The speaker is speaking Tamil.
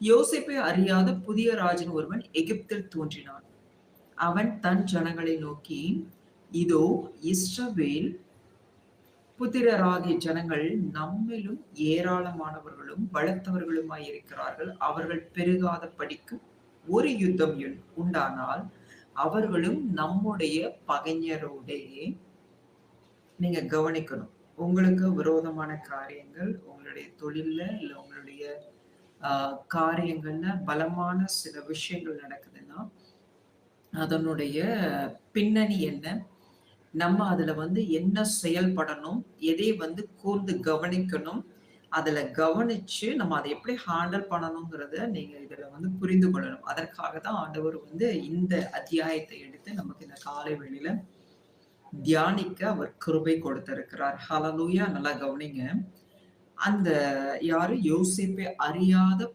யோசேப்பை அறியாத புதிய ராஜன் ஒருவன் எகிப்தில் தோன்றினான். அவன் தன் ஜனங்களை நோக்கி, இதோ இஸ்ரவேல் புத்திரராகிய ஜனங்கள் நம்மிலும் ஏராளமானவர்களும் பலத்தவர்களுமாய் இருக்கிறார்கள். அவர்கள் பெருகாத படிக்கும் ஒரு யுத்தம் உண்டானால் அவர்களும் நம்முடைய பகைஞரோடே. நீங்க கவனிக்கணும். உங்களுக்கு விரோதமான காரியங்கள் உங்களுடைய தொழில்ல இல்ல உங்களுடைய காரியங்கள்ல பலமான சில விஷயங்கள் நடக்குதுன்னா அதனுடைய பின்னணி என்ன, நம்ம அதுல என்ன செயல்படணும், எதை கூர்ந்து கவனிக்கணும், அதுல கவனிச்சு நம்ம அதை எப்படி ஹேண்டில் பண்ணணுங்கிறத நீங்க இதுல புரிந்து கொள்ளணும். அதற்காக தான் ஆண்டவர் இந்த அத்தியாயத்தை எடுத்து நமக்கு இந்த காலை வேளையில தியானிக்க அவர் கிருபை கொடுத்திருக்கிறார். ஹalleluya. நல்லா கவனிங்க. அந்த யாரு யோசேப்பை அறியாத